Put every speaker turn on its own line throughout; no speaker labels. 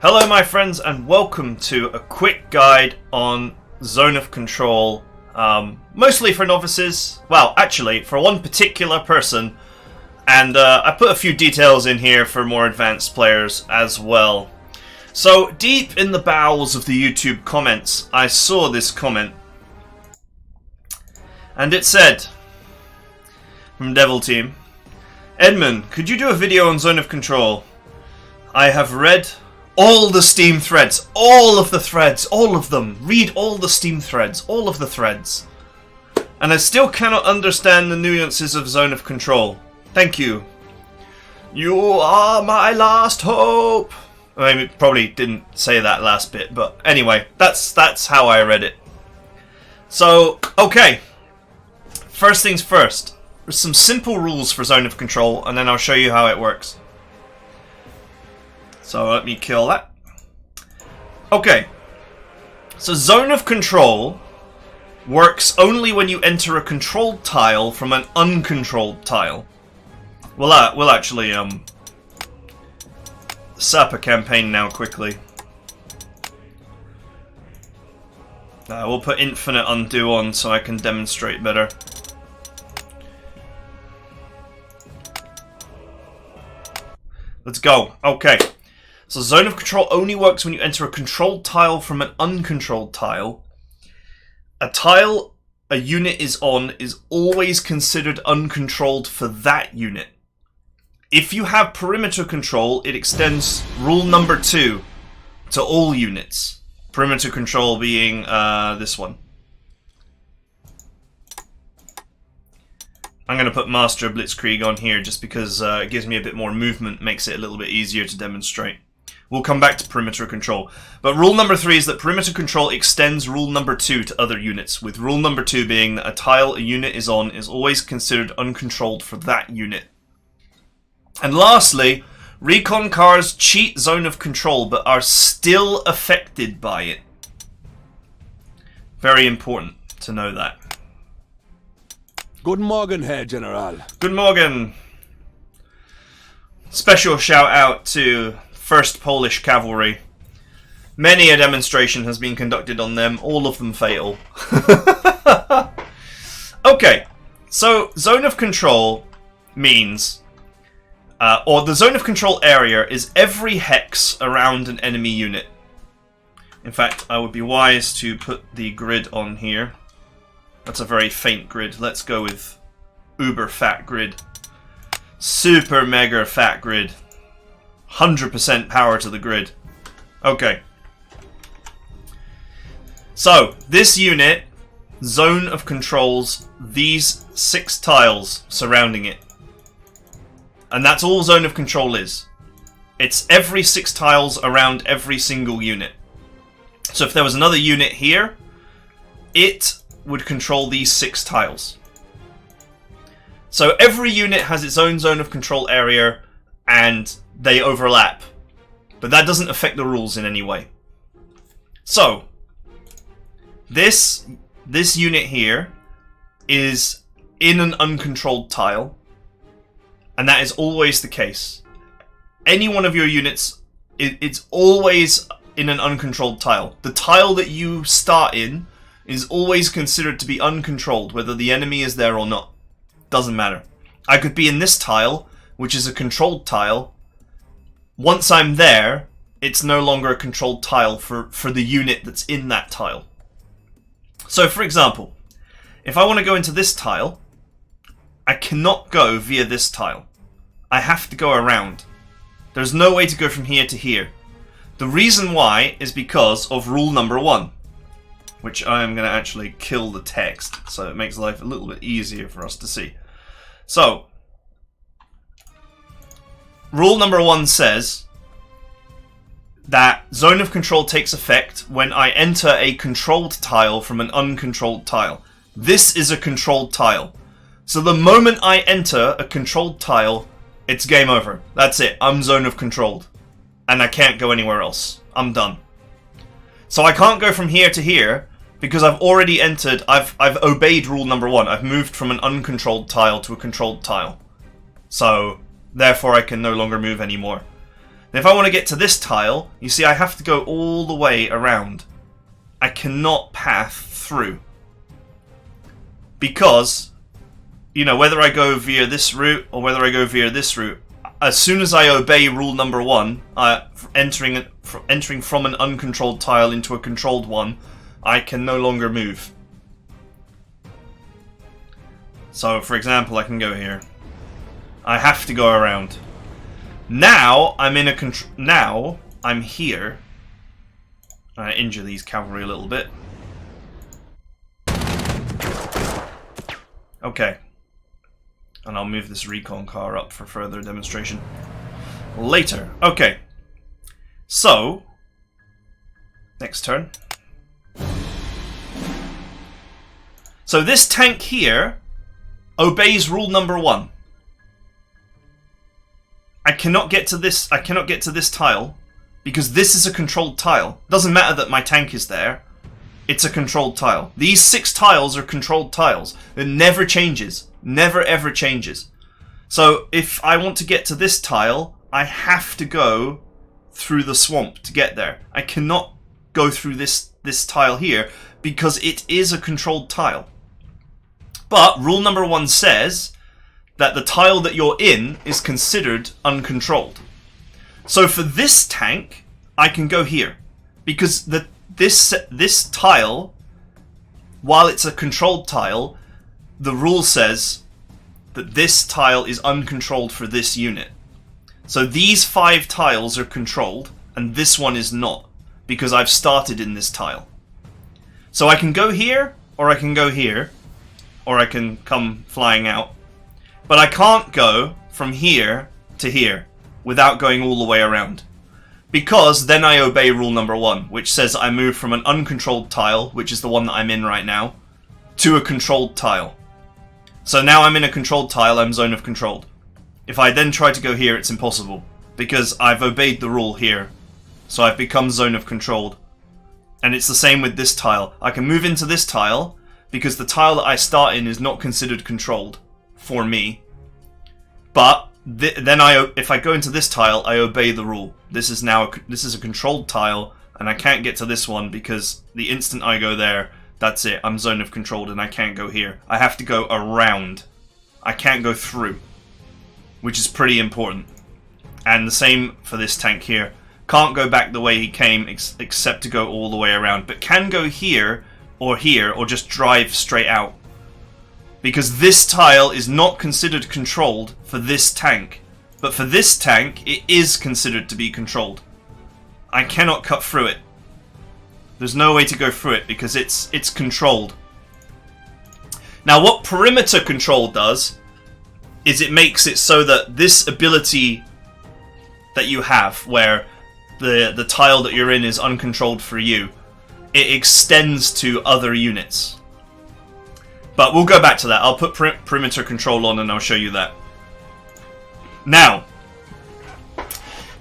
Hello my friends and welcome to a quick guide on Zone of Control, mostly for novices, well actually for one particular person, and I put a few details in here for more advanced players as well. So deep in the bowels of the YouTube comments I saw this comment, and it said, from Devil Team, "Edmon, could you do a video on Zone of Control? I have read all the Steam threads, all of the threads, all of them. Read all the Steam threads, all of the threads. And I still cannot understand the nuances of Zone of Control. Thank you. You are my last hope." I mean, it probably didn't say that last bit, but anyway, that's how I read it. So, okay. First things first. There's some simple rules for Zone of Control, and then I'll show you how it works. So let me kill that. Okay. So Zone of Control works only when you enter a controlled tile from an uncontrolled tile. We'll actually set up a campaign now quickly. We'll put infinite undo on so I can demonstrate better. Let's go. Okay. So Zone of Control only works when you enter a controlled tile from an uncontrolled tile. A tile a unit is on is always considered uncontrolled for that unit. If you have perimeter control, it extends rule number 2 to all units. Perimeter control being this one. I'm going to put Master Blitzkrieg on here just because it gives me a bit more movement, makes it a little bit easier to demonstrate. We'll come back to perimeter control. But rule number 3 is that perimeter control extends rule number 2 to other units, with rule number 2 being that a tile a unit is on is always considered uncontrolled for that unit. And lastly, recon cars cheat Zone of Control but are still affected by it. Very important to know that.
Guten Morgen, Herr General.
Good morning. Special shout out to 1st Polish Cavalry. Many a demonstration has been conducted on them, all of them fatal. Okay, so Zone of Control means, or the Zone of Control area is every hex around an enemy unit. In fact, I would be wise to put the grid on here. That's a very faint grid. Let's go with uber fat grid. Super mega fat grid. 100% power to the grid. Okay. So, this unit, Zone of Controls these 6 tiles surrounding it. And that's all Zone of Control is. It's every 6 tiles around every single unit. So if there was another unit here, it would control these 6 tiles. So every unit has its own Zone of Control area, and they overlap. But that doesn't affect the rules in any way. So, this unit here is in an uncontrolled tile, and that is always the case. Any one of your units, it's always in an uncontrolled tile. The tile that you start in is always considered to be uncontrolled, whether the enemy is there or not. Doesn't matter. I could be in this tile, which is a controlled tile. Once I'm there, it's no longer a controlled tile for the unit that's in that tile. So, for example, if I want to go into this tile, I cannot go via this tile. I have to go around. There's no way to go from here to here. The reason why is because of rule number 1, which I am going to actually kill the text, so it makes life a little bit easier for us to see. So, rule number 1 says that Zone of Control takes effect when I enter a controlled tile from an uncontrolled tile. This is a controlled tile. So the moment I enter a controlled tile, it's game over. That's it. I'm Zone of Controlled. And I can't go anywhere else. I'm done. So I can't go from here to here because I've already entered, I've obeyed rule number 1. I've moved from an uncontrolled tile to a controlled tile. So, therefore I can no longer move anymore. And if I want to get to this tile, you see I have to go all the way around. I cannot path through. Because, you know, whether I go via this route or whether I go via this route, as soon as I obey rule number 1, entering from an uncontrolled tile into a controlled one, I can no longer move. So, for example, I can go here. I have to go around. Now I'm in a now I'm here. I injure these cavalry a little bit. Okay. And I'll move this recon car up for further demonstration later. Okay. So, next turn. So this tank here obeys rule number 1. I cannot get to this tile because this is a controlled tile. Doesn't matter that my tank is there. It's a controlled tile. These 6 tiles are controlled tiles. It never changes. Never ever changes. So if I want to get to this tile, I have to go through the swamp to get there. I cannot go through this tile here because it is a controlled tile. But rule number 1 says that the tile that you're in is considered uncontrolled. So for this tank, I can go here. Because this tile, while it's a controlled tile, the rule says that this tile is uncontrolled for this unit. So these 5 tiles are controlled, and this one is not, because I've started in this tile. So I can go here, or I can go here, or I can come flying out. But I can't go from here to here without going all the way around. Because then I obey rule number 1, which says I move from an uncontrolled tile, which is the one that I'm in right now, to a controlled tile. So now I'm in a controlled tile, I'm zone of controlled. If I then try to go here, it's impossible, because I've obeyed the rule here. So I've become zone of controlled. And it's the same with this tile. I can move into this tile, because the tile that I start in is not considered controlled for me. But then if I go into this tile, I obey the rule. This is a controlled tile, and I can't get to this one because the instant I go there, that's it. I'm zone of controlled, and I can't go here. I have to go around. I can't go through, which is pretty important. And the same for this tank here. Can't go back the way he came, except to go all the way around, but can go here, or just drive straight out. Because this tile is not considered controlled for this tank. But for this tank, it is considered to be controlled. I cannot cut through it. There's no way to go through it because it's controlled. Now what perimeter control does is it makes it so that this ability that you have, where the tile that you're in is uncontrolled for you, it extends to other units. But we'll go back to that. I'll put perimeter control on and I'll show you that. Now,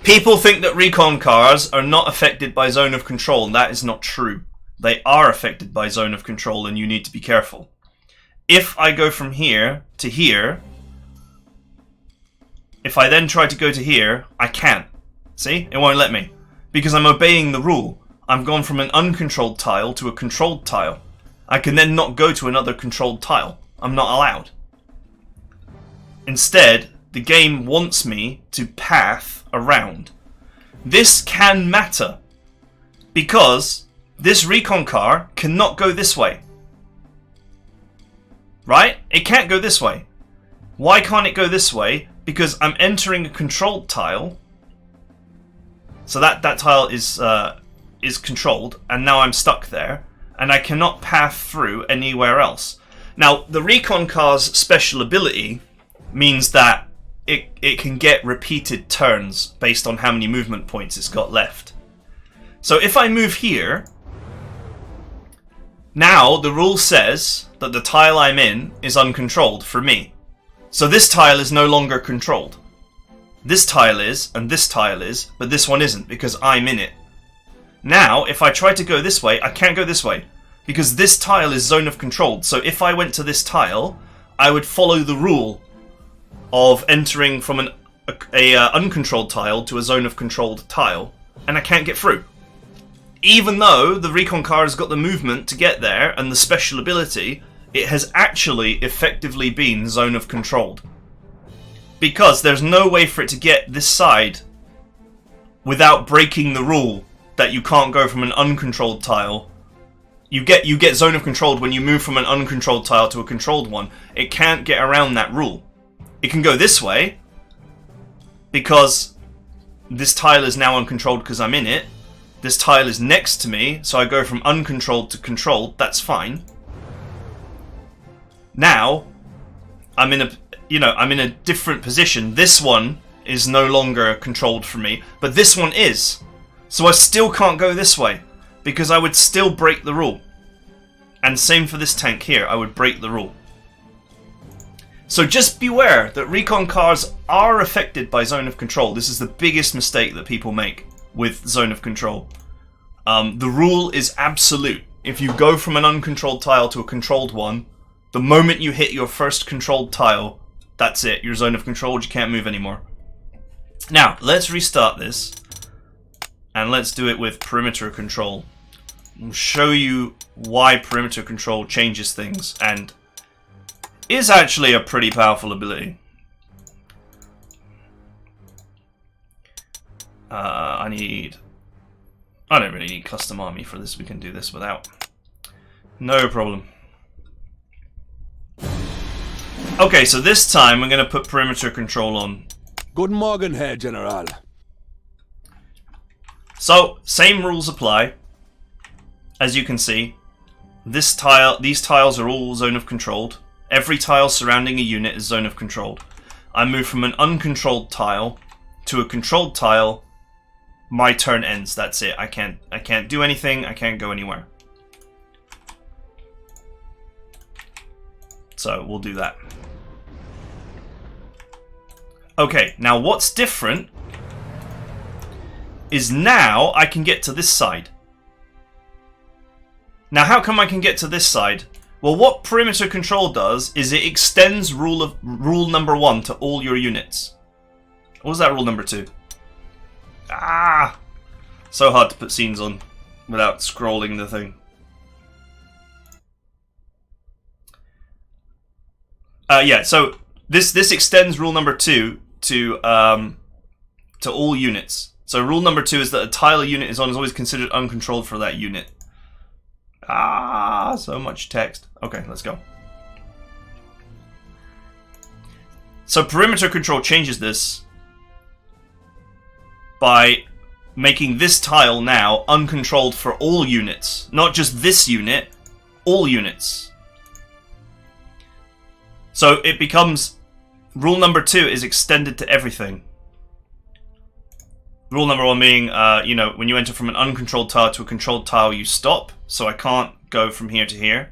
people think that recon cars are not affected by zone of control, and that is not true. They are affected by zone of control, and you need to be careful. If I go from here to here, if I then try to go to here, I can't. See? It won't let me. Because I'm obeying the rule. I've gone from an uncontrolled tile to a controlled tile. I can then not go to another controlled tile. I'm not allowed. Instead, the game wants me to path around. This can matter, because this recon car cannot go this way. Right? It can't go this way. Why can't it go this way? Because I'm entering a controlled tile. So that tile is controlled, and now I'm stuck there, and I cannot path through anywhere else. Now, the recon car's special ability means that it can get repeated turns based on how many movement points it's got left. So if I move here, now the rule says that the tile I'm in is uncontrolled for me. So this tile is no longer controlled. This tile is, and this tile is, but this one isn't because I'm in it. Now, if I try to go this way, I can't go this way because this tile is zone of controlled. So if I went to this tile, I would follow the rule of entering from a uncontrolled tile to a zone of controlled tile, and I can't get through. Even though the recon car has got the movement to get there and the special ability, it has actually effectively been zone of controlled. Because there's no way for it to get this side without breaking the rule that you can't go from an uncontrolled tile. You get zone of controlled when you move from an uncontrolled tile to a controlled one. It can't get around that rule. It can go this way, because this tile is now uncontrolled because I'm in it. This tile is next to me, so I go from uncontrolled to controlled. That's fine. Now, I'm in a different position. This one is no longer controlled for me, but this one is. So I still can't go this way, because I would still break the rule. And same for this tank here, I would break the rule. So just beware that recon cars are affected by zone of control. This is the biggest mistake that people make with zone of control. The rule is absolute. If you go from an uncontrolled tile to a controlled one, the moment you hit your first controlled tile, that's it. You're zone of control, you can't move anymore. Now, let's restart this. And let's do it with perimeter control. I'll show you why perimeter control changes things and is actually a pretty powerful ability. I don't really need custom army for this. We can do this without. No problem. Okay, so this time I'm going to put perimeter control on.
Guten Morgen, Herr General.
So, same rules apply. As you can see, these tiles are all zone of controlled. Every tile surrounding a unit is zone of controlled. I move from an uncontrolled tile to a controlled tile. My turn ends. That's it. I can't do anything. I can't go anywhere. So we'll do that. Okay, now what's different is now I can get to this side. Now how come I can get to this side? Well, what perimeter control does is it extends rule number 1 to all your units. What was that rule number 2? Ah! So hard to put scenes on without scrolling the thing. Yeah, so this extends rule number 2 to all units. So rule number 2 is that a tile a unit is on is always considered uncontrolled for that unit. Ah, so much text. Okay, let's go. So perimeter control changes this by making this tile now uncontrolled for all units. Not just this unit, all units. So it becomes, rule number 2 is extended to everything. Rule number 1 being, when you enter from an uncontrolled tile to a controlled tile, you stop. So I can't go from here to here.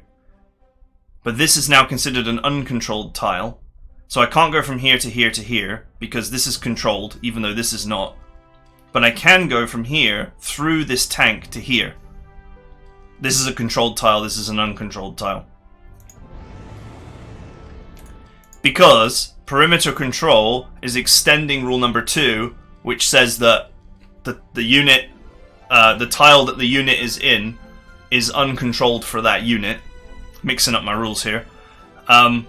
But this is now considered an uncontrolled tile. So I can't go from here to here to here, because this is controlled, even though this is not. But I can go from here, through this tank, to here. This is a controlled tile, this is an uncontrolled tile. Because perimeter control is extending rule number 2, which says that the tile that the unit is in is uncontrolled for that unit. Mixing up my rules here. I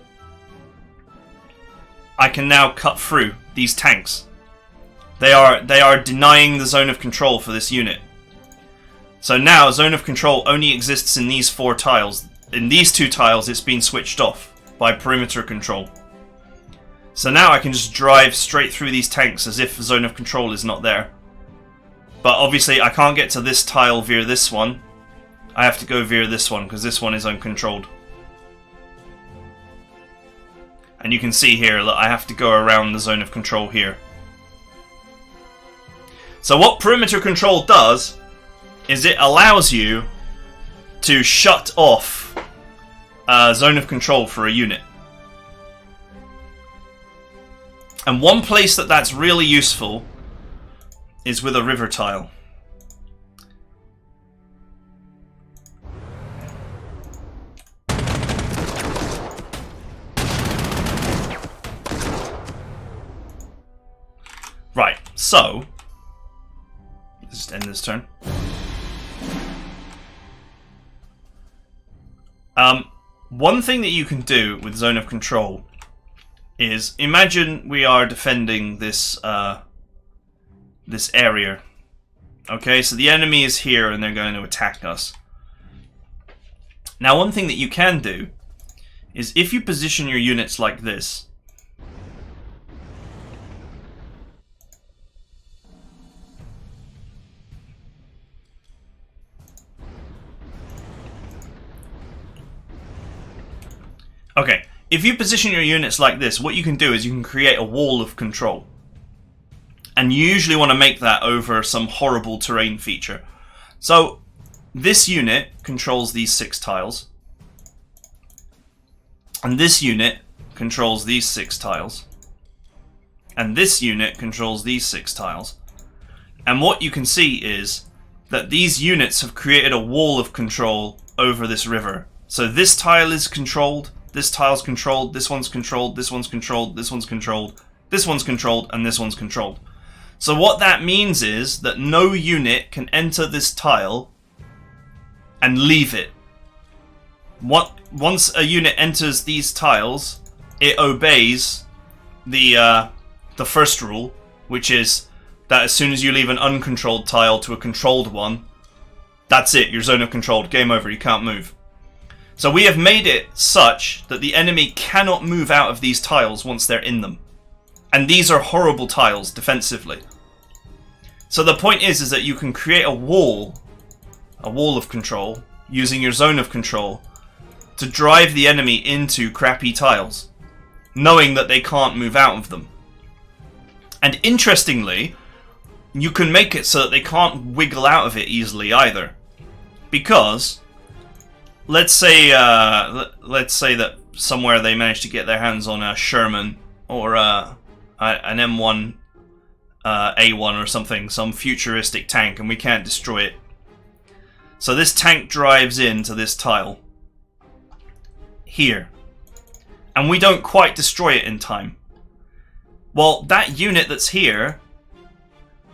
can now cut through these tanks. They are denying the zone of control for this unit. So now zone of control only exists in these 4 tiles. In these 2 tiles it's been switched off by perimeter control. So now I can just drive straight through these tanks as if zone of control is not there. But obviously I can't get to this tile via this one. I have to go via this one because this one is uncontrolled. And you can see here that I have to go around the zone of control here. So what perimeter control does is it allows you to shut off zone of control for a unit. And one place that's really useful is with a river tile. So, let's just end this turn. One thing that you can do with Zone of Control is, imagine we are defending this this area. Okay, so the enemy is here and they're going to attack us. Now, one thing that you can do is, if you position your units like this, okay, if you position your units like this, what you can do is you can create a wall of control. And you usually want to make that over some horrible terrain feature. So, this unit controls these 6 tiles. And this unit controls these 6 tiles. And this unit controls these 6 tiles. And what you can see is that these units have created a wall of control over this river. So this tile is controlled, this tile's controlled, this one's controlled, this one's controlled, this one's controlled, this one's controlled, and this one's controlled. So what that means is that no unit can enter this tile and leave it. Once a unit enters these tiles, it obeys the first rule, which is that as soon as you leave an uncontrolled tile to a controlled one, that's it, your zone of control, game over, you can't move. So we have made it such that the enemy cannot move out of these tiles once they're in them. And these are horrible tiles defensively. So the point is that you can create a wall of control, using your zone of control, to drive the enemy into crappy tiles, knowing that they can't move out of them. And interestingly, you can make it so that they can't wiggle out of it easily either. Because, let's say that somewhere they manage to get their hands on a Sherman or an M1 A1 or something, some futuristic tank, and we can't destroy it. So this tank drives into this tile here, and we don't quite destroy it in time. Well, that unit that's here,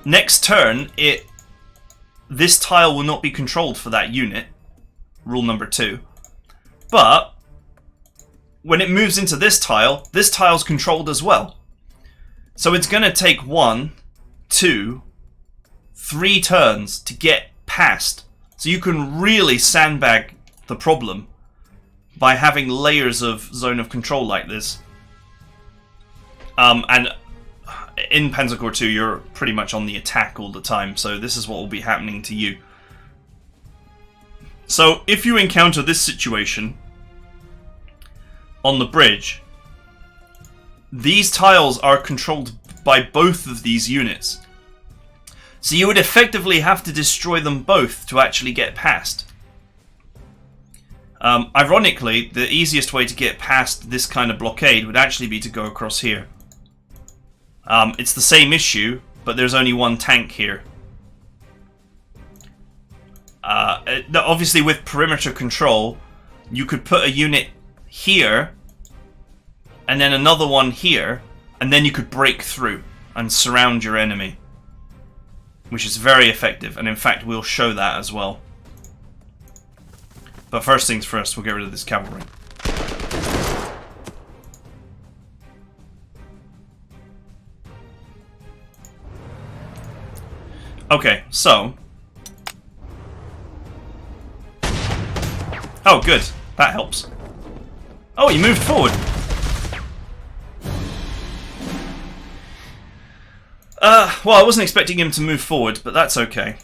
next turn, this tile will not be controlled for that unit, rule number 2. But when it moves into this tile's controlled as well. So it's going to take 1, 2, 3 turns to get past. So you can really sandbag the problem by having layers of zone of control like this. And in Panzer Corps 2, you're pretty much on the attack all the time, so this is what will be happening to you. So if you encounter this situation on the bridge, these tiles are controlled by both of these units. So you would effectively have to destroy them both to actually get past. Ironically, the easiest way to get past this kind of blockade would actually be to go across here. It's the same issue, but there's only one tank here. Obviously, with perimeter control, you could put a unit here, and then another one here, and then you could break through and surround your enemy, which is very effective, and in fact we'll show that as well. But first things first, we'll get rid of this cavalry. Okay, so... Oh, good. That helps. Oh, he moved forward. Well, I wasn't expecting him to move forward, but that's okay.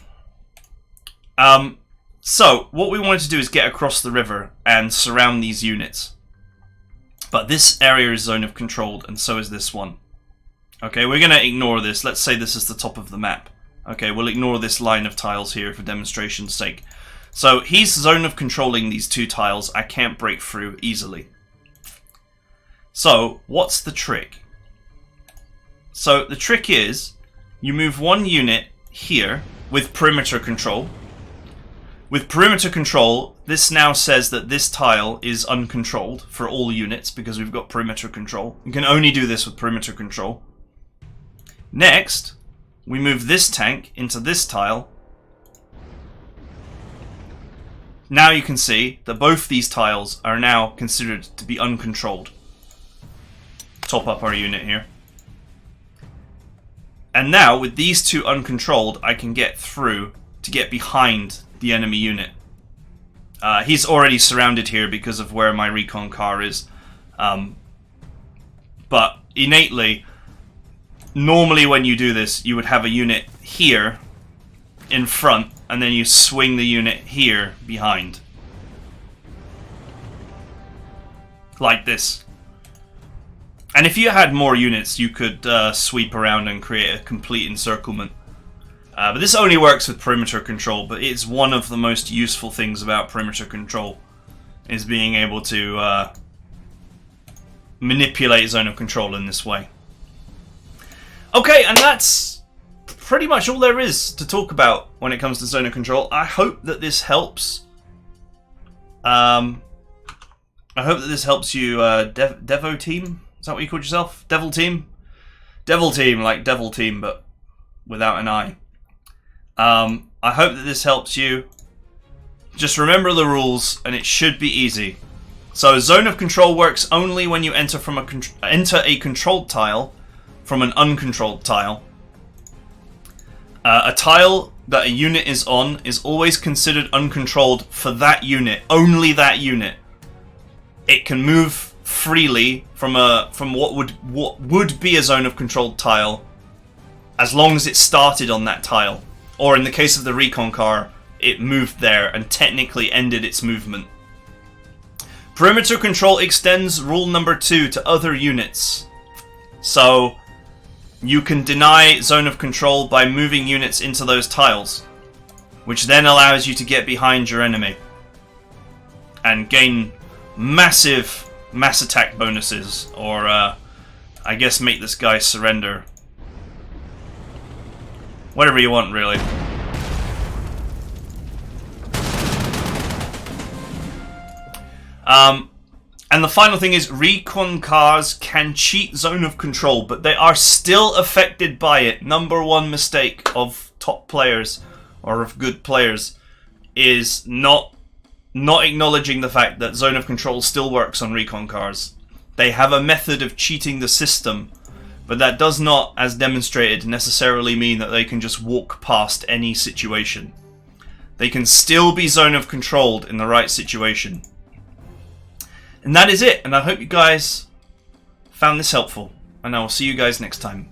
So, what we wanted to do is get across the river and surround these units. But this area is zone of control, and so is this one. Okay, we're going to ignore this. Let's say this is the top of the map. Okay, we'll ignore this line of tiles here for demonstration's sake. So, he's zone of controlling these 2 tiles. I can't break through easily. So, what's the trick? So, the trick is, you move 1 unit here with perimeter control. With perimeter control, this now says that this tile is uncontrolled for all units because we've got perimeter control. You can only do this with perimeter control. Next, we move this tank into this tile. Now you can see that both these tiles are now considered to be uncontrolled. Top up our unit here. And now, with these two uncontrolled, I can get through to get behind the enemy unit. He's already surrounded here because of where my recon car is. But innately, normally when you do this, you would have a unit here in front, and then you swing the unit here behind. Like this. And if you had more units, you could sweep around and create a complete encirclement. But this only works with perimeter control, but it's one of the most useful things about perimeter control, is being able to manipulate zone of control in this way. Okay, and that's pretty much all there is to talk about when it comes to zone of control. I hope that this helps. I hope that this helps you, Devo team? Is that what you called yourself? Devil team? Devil team, like Devil team, but without an I. I hope that this helps you. Just remember the rules, and it should be easy. So, zone of control works only when you enter a controlled tile from an uncontrolled tile. A tile that a unit is on is always considered uncontrolled for that unit, only that unit. It can move freely from what would be a zone of controlled tile, as long as it started on that tile. Or in the case of the recon car, it moved there and technically ended its movement. Perimeter control extends rule number 2 to other units. So, you can deny zone of control by moving units into those tiles, which then allows you to get behind your enemy and gain massive mass attack bonuses, or I guess make this guy surrender. Whatever you want, really. And the final thing is, recon cars can cheat zone of control, but they are still affected by it. Number one mistake of top players, or of good players, is not acknowledging the fact that zone of control still works on recon cars. They have a method of cheating the system, but that does not, as demonstrated, necessarily mean that they can just walk past any situation. They can still be zone of controlled in the right situation. And that is it, and I hope you guys found this helpful, and I will see you guys next time.